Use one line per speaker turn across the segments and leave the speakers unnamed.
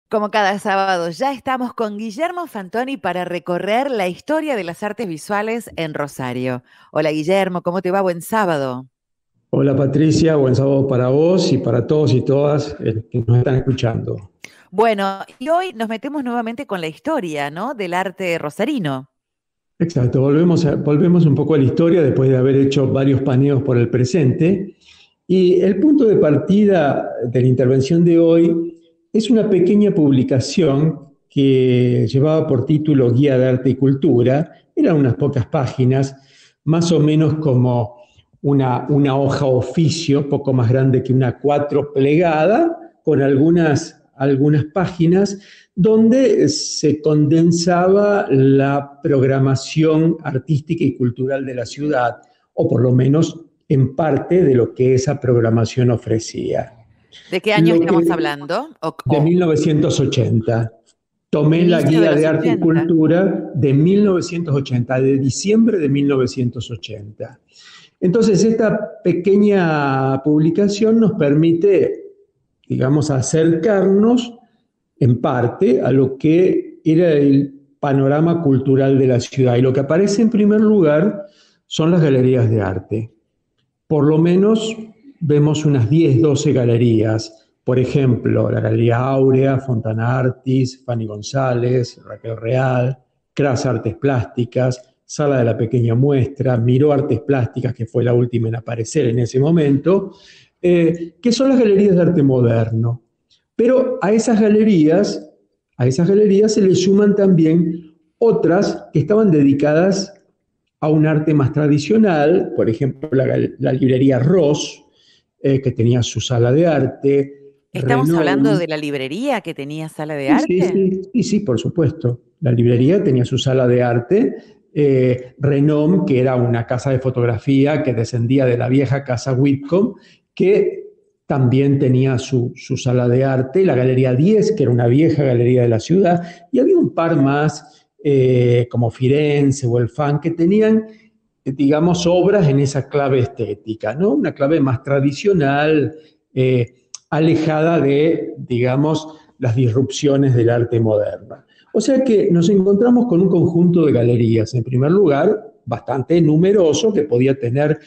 Como cada sábado, ya estamos con Guillermo Fantoni para recorrer la historia de las artes visuales en Rosario. Hola Guillermo, ¿cómo te va? Buen sábado.
Hola Patricia, buen sábado para vos y para todos y todas que nos están escuchando.
Bueno, y hoy nos metemos nuevamente con la historia, ¿no? Del arte rosarino.
Exacto, volvemos un poco a la historia después de haber hecho varios paneos por el presente. Y el punto de partida de la intervención de hoy es una pequeña publicación que llevaba por título Guía de Arte y Cultura. Eran unas pocas páginas, más o menos como una hoja oficio, poco más grande que una cuatro plegada, con algunas páginas donde se condensaba la programación artística y cultural de la ciudad, o por lo menos en parte de lo que esa programación ofrecía.
¿De qué año
Lo
estamos
que
hablando?
de 1980. Tomé la
Inicio de
guía
los
de arte y
80.
cultura de 1980, de diciembre de 1980. Entonces, esta pequeña publicación nos permite, digamos, acercarnos en parte a lo que era el panorama cultural de la ciudad. Y lo que aparece en primer lugar son las galerías de arte. Por lo menos vemos unas 10, 12 galerías. Por ejemplo, la Galería Áurea, Fontana Artis, Fanny González, Raquel Real, Cras Artes Plásticas, Sala de la Pequeña Muestra, Miró Artes Plásticas, que fue la última en aparecer en ese momento, que son las galerías de arte moderno. Pero a esas galerías se le suman también otras que estaban dedicadas a un arte más tradicional, por ejemplo, la librería Ross, que tenía su sala de arte,
¿Estamos hablando
Renom.
de la librería que tenía sala de
Sí, sí,
arte?
sí, sí, sí, por supuesto. La librería tenía su sala de arte. Renom, que era una casa de fotografía que descendía de la vieja casa Whitcomb, que también tenía su sala de arte. La Galería 10, que era una vieja galería de la ciudad. Y había un par más, como Firenze o el FAN, que tenían, digamos, obras en esa clave estética, ¿no? Una clave más tradicional, alejada de, digamos, las disrupciones del arte moderno. O sea que nos encontramos con un conjunto de galerías, en primer lugar, bastante numeroso, que podía tener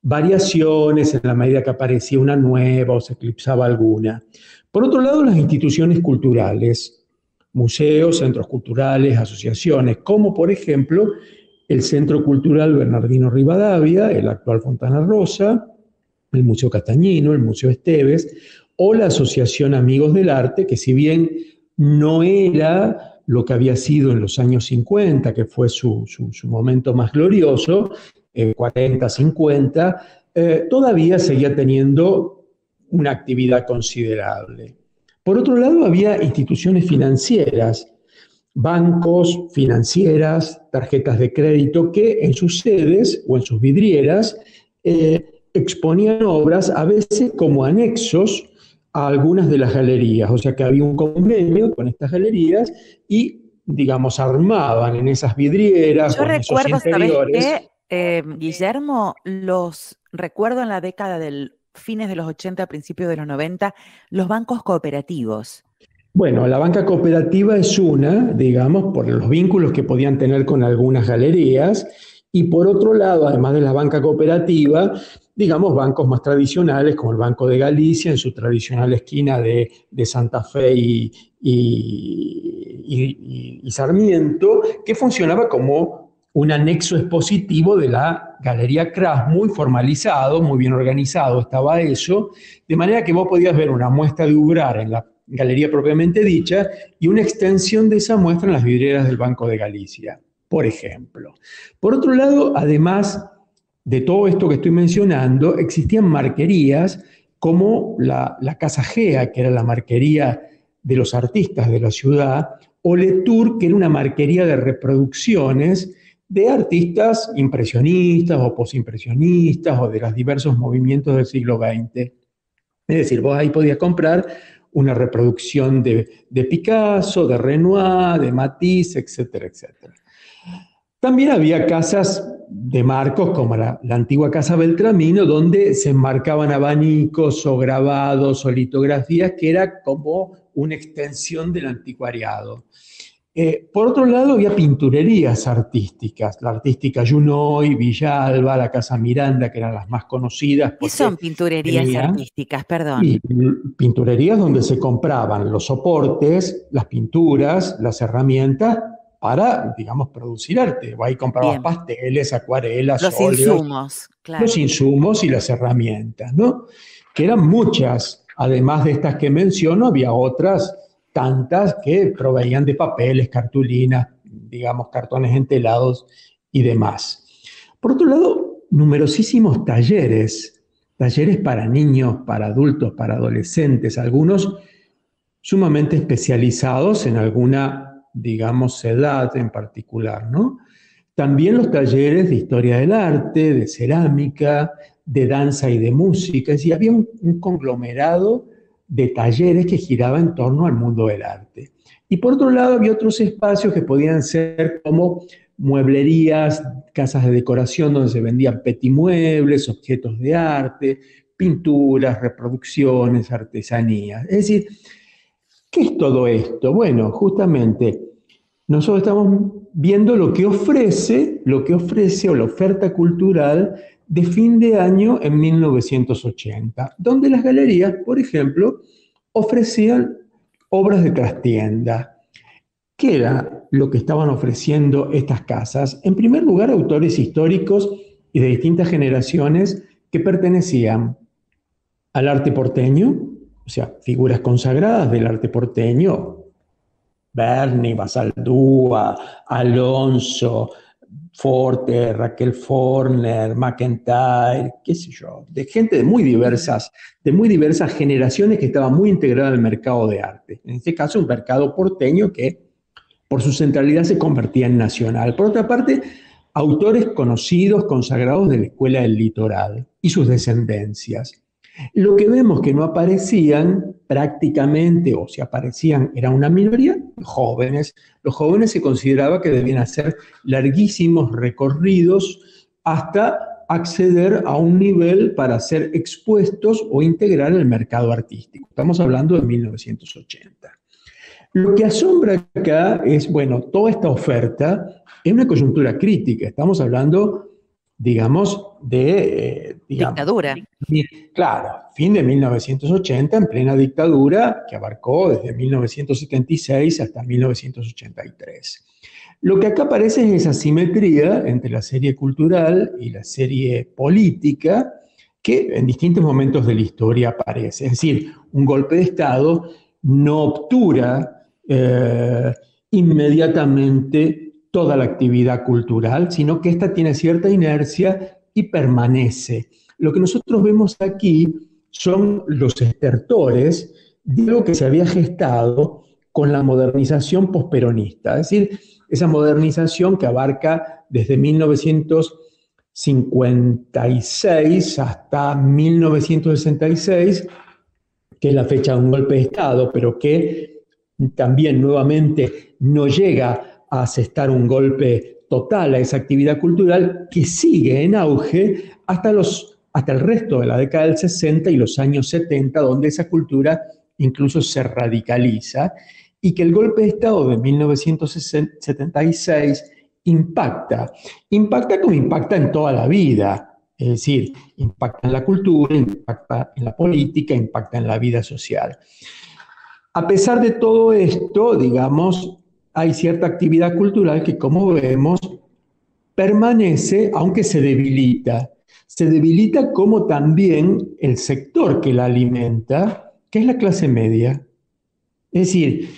variaciones en la medida que aparecía una nueva o se eclipsaba alguna. Por otro lado, las instituciones culturales, museos, centros culturales, asociaciones, como por ejemplo el Centro Cultural Bernardino Rivadavia, el actual Fontana Rosa, el Museo Castañino, el Museo Esteves, o la Asociación Amigos del Arte, que si bien no era lo que había sido en los años 50, que fue su momento más glorioso, 40, 50, todavía seguía teniendo una actividad considerable. Por otro lado, había instituciones financieras, bancos, financieras, tarjetas de crédito, que en sus sedes o en sus vidrieras exponían obras a veces como anexos a algunas de las galerías. O sea que había un convenio con estas galerías y, digamos, armaban en esas vidrieras
Yo
o en esos
recuerdo, ¿sabes qué?
interiores.
Guillermo, los recuerdo en la década del fines de los 80, principios de los 90, los bancos cooperativos.
Bueno, la banca cooperativa es una, digamos, por los vínculos que podían tener con algunas galerías, y por otro lado, además de la banca cooperativa, digamos, bancos más tradicionales, como el Banco de Galicia, en su tradicional esquina de Santa Fe y Sarmiento, que funcionaba como un anexo expositivo de la Galería Cras, muy formalizado, muy bien organizado estaba eso, de manera que vos podías ver una muestra de Ubrar en la galería propiamente dicha, y una extensión de esa muestra en las vidrieras del Banco de Galicia, por ejemplo. Por otro lado, además de todo esto que estoy mencionando, existían marquerías como la Casa Gea, que era la marquería de los artistas de la ciudad, o Letour, que era una marquería de reproducciones de artistas impresionistas o posimpresionistas o de los diversos movimientos del siglo XX. Es decir, vos ahí podías comprar una reproducción de Picasso, de Renoir, de Matisse, etcétera, etcétera. También había casas de marcos, como la antigua Casa Beltramino, donde se enmarcaban abanicos o grabados o litografías, que era como una extensión del anticuariado. Por otro lado, había pinturerías artísticas, la artística Junoy, Villalba, la Casa Miranda, que eran las más conocidas
¿Qué son
porque
pinturerías
tenían
artísticas? Perdón.
y pinturerías donde se compraban los soportes, las pinturas, las herramientas para, digamos, producir arte. Ahí comprabas
Bien.
pasteles, acuarelas,
Los
óleos,
insumos,
los
claro.
insumos y las herramientas, ¿no? Que eran muchas. Además de estas que menciono, había otras tantas que proveían de papeles, cartulinas, digamos, cartones entelados y demás. Por otro lado, numerosísimos talleres para niños, para adultos, para adolescentes, algunos sumamente especializados en alguna, digamos, edad en particular, ¿no? También los talleres de historia del arte, de cerámica, de danza y de música. Es decir, había un conglomerado de talleres que giraba en torno al mundo del arte. Y por otro lado, había otros espacios que podían ser como mueblerías, casas de decoración donde se vendían petimuebles, objetos de arte, pinturas, reproducciones, artesanías. Es decir, ¿qué es todo esto? Bueno, justamente nosotros estamos viendo lo que ofrece o la oferta cultural de fin de año en 1980, donde las galerías, por ejemplo, ofrecían obras de trastienda. ¿Qué era lo que estaban ofreciendo estas casas? En primer lugar, autores históricos y de distintas generaciones que pertenecían al arte porteño, o sea, figuras consagradas del arte porteño, Berni, Basaldúa, Alonso, Forte, Raquel Forner, McIntyre, qué sé yo, de gente
Mm.
de muy diversas generaciones que estaba muy integrada al mercado de arte. En este caso, un mercado porteño que por su centralidad se convertía en nacional. Por otra parte, autores conocidos, consagrados de la Escuela del Litoral y sus descendencias. Lo que vemos que no aparecían prácticamente, o si aparecían, era una minoría, jóvenes. Los jóvenes se consideraba que debían hacer larguísimos recorridos hasta acceder a un nivel para ser expuestos o integrar el mercado artístico. Estamos hablando de 1980. Lo que asombra acá es, bueno, toda esta oferta es una coyuntura crítica. Estamos hablando, digamos, digamos,
Dictadura.
claro, fin de 1980, en plena dictadura, que abarcó desde 1976 hasta 1983. Lo que acá aparece es esa simetría entre la serie cultural y la serie política, que en distintos momentos de la historia aparece. Es decir, un golpe de Estado no obtura inmediatamente toda la actividad cultural, sino que ésta tiene cierta inercia y permanece. Lo que nosotros vemos aquí son los estertores de algo que se había gestado con la modernización posperonista, es decir, esa modernización que abarca desde 1956 hasta 1966, que es la fecha de un golpe de Estado, pero que también nuevamente no llega a asestar un golpe total a esa actividad cultural que sigue en auge hasta el resto de la década del 60 y los años 70, donde esa cultura incluso se radicaliza y que el golpe de Estado de 1976 impacta como impacta en toda la vida. Es decir, impacta en la cultura, impacta en la política, impacta en la vida social. A pesar de todo esto, digamos, hay cierta actividad cultural que, como vemos, permanece, aunque se debilita. Se debilita como también el sector que la alimenta, que es la clase media. Es decir,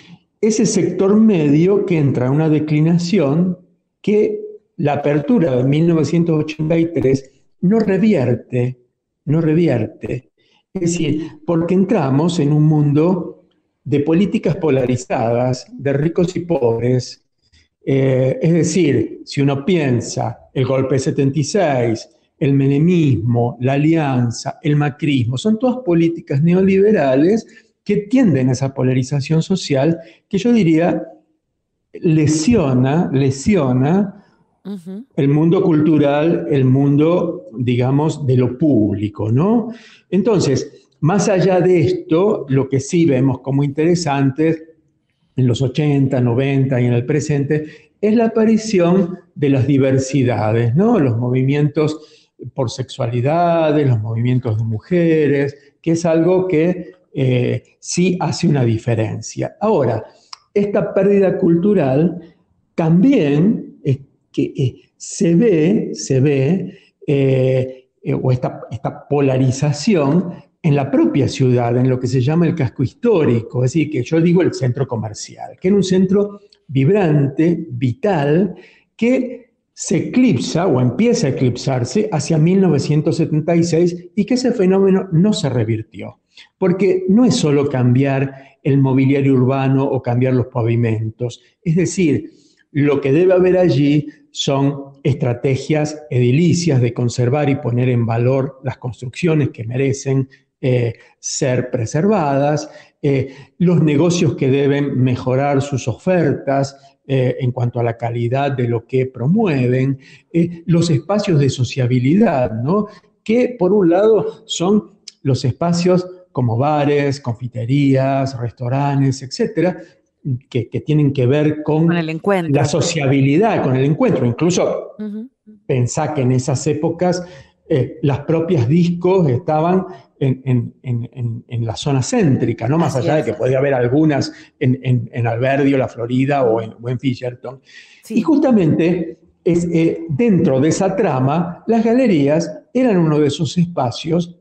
ese sector medio que entra en una declinación que la apertura de 1983 no revierte, no revierte. Es decir, porque entramos en un mundo de políticas polarizadas, de ricos y pobres. Es decir, si uno piensa el golpe de 76, el menemismo, la alianza, el macrismo, son todas políticas neoliberales que tienden a esa polarización social que yo diría lesiona
Ujú.
El mundo cultural, el mundo, digamos, de lo público, ¿no? Entonces, más allá de esto, lo que sí vemos como interesante en los 80, 90 y en el presente es la aparición de las diversidades, ¿no? Los movimientos por sexualidades, los movimientos de mujeres, que es algo que sí hace una diferencia. Ahora, esta pérdida cultural también o esta polarización en la propia ciudad, en lo que se llama el casco histórico, es decir, que yo digo el centro comercial, que era un centro vibrante, vital, que se eclipsa o empieza a eclipsarse hacia 1976 y que ese fenómeno no se revirtió. Porque no es solo cambiar el mobiliario urbano o cambiar los pavimentos, es decir, lo que debe haber allí son estrategias edilicias de conservar y poner en valor las construcciones que merecen ser preservadas, los negocios que deben mejorar sus ofertas en cuanto a la calidad de lo que promueven, los espacios de sociabilidad, ¿no? Que por un lado son los espacios como bares, confiterías, restaurantes, etcétera, que tienen que ver
Con
con
el
la
encuentro.
sociabilidad, con el encuentro. Incluso
Ujú.
pensá que en esas épocas las propias discos estaban en la zona céntrica, ¿no? Más
Así
allá de
es.
que podía haber algunas en Alberdio, la Florida
Ujú.
o en Fisherton. Y
Sí,
justamente dentro de esa trama, las galerías eran uno de esos espacios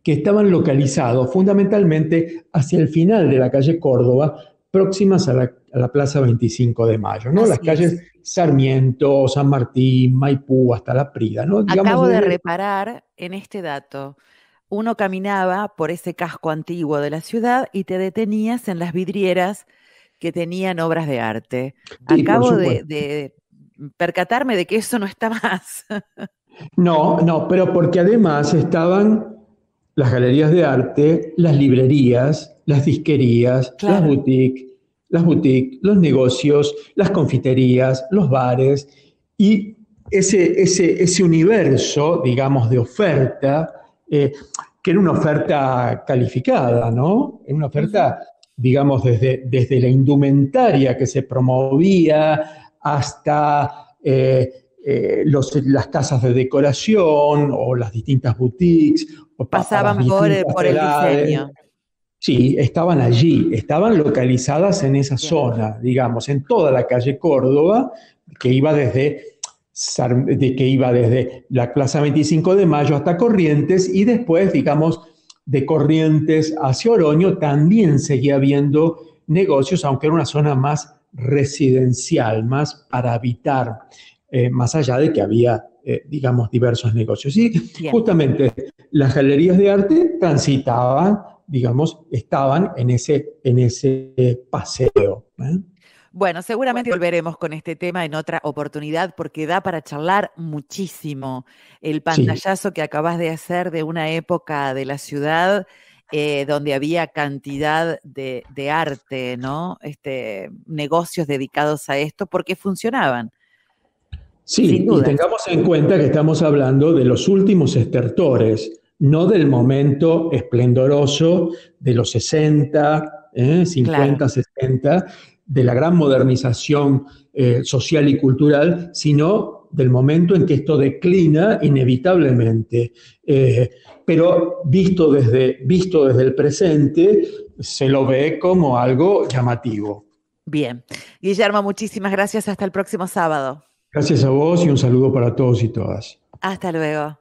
que estaban localizados fundamentalmente hacia el final de la calle Córdoba, próximas a la Plaza 25 de Mayo, ¿no? Las
así
calles
es.
Sarmiento, San Martín, Maipú, hasta La Prida, ¿no? Digamos,
Acabo de
desde...
reparar en este dato. Uno caminaba por ese casco antiguo de la ciudad y te detenías en las vidrieras que tenían obras de arte.
Sí, por
Acabo
supuesto.
de percatarme de que eso no está más.
No, no, pero porque además estaban las galerías de arte, las librerías, las disquerías,
Claro.
las boutiques, los negocios, las confiterías, los bares y ese universo, digamos, de oferta, que era una oferta calificada, ¿no? Era una
Ujú.
oferta, digamos, desde la indumentaria que se promovía hasta las casas de decoración o las distintas boutiques o para las
Pasaban
distintas
por el
edades.
diseño.
Sí, estaban allí, estaban localizadas en esa
Bien.
zona, digamos, en toda la calle Córdoba, que iba que iba desde la Plaza 25 de Mayo hasta Corrientes y después, digamos, de Corrientes hacia Oroño también seguía habiendo negocios, aunque era una zona más residencial, más para habitar, más allá de que había, digamos, diversos negocios. Y
Bien.
justamente las galerías de arte transitaban, digamos, estaban en ese paseo. ¿Eh?
Bueno, seguramente volveremos con este tema en otra oportunidad porque da para charlar muchísimo. El
Sí,
pantallazo que acabas de hacer de una época de la ciudad donde había cantidad de arte, ¿no? Negocios dedicados a esto porque funcionaban, sin
sí, y
dudas.
tengamos en cuenta que estamos hablando de los últimos estertores, no del momento esplendoroso de los 60,
Claro.
50, 60, de la gran modernización social y cultural, sino del momento en que esto declina inevitablemente. Eh, pero visto desde el presente, se lo ve como algo llamativo.
Bien. Guillermo, muchísimas gracias. Hasta el próximo sábado.
Gracias a vos y un saludo para todos y todas.
Hasta luego.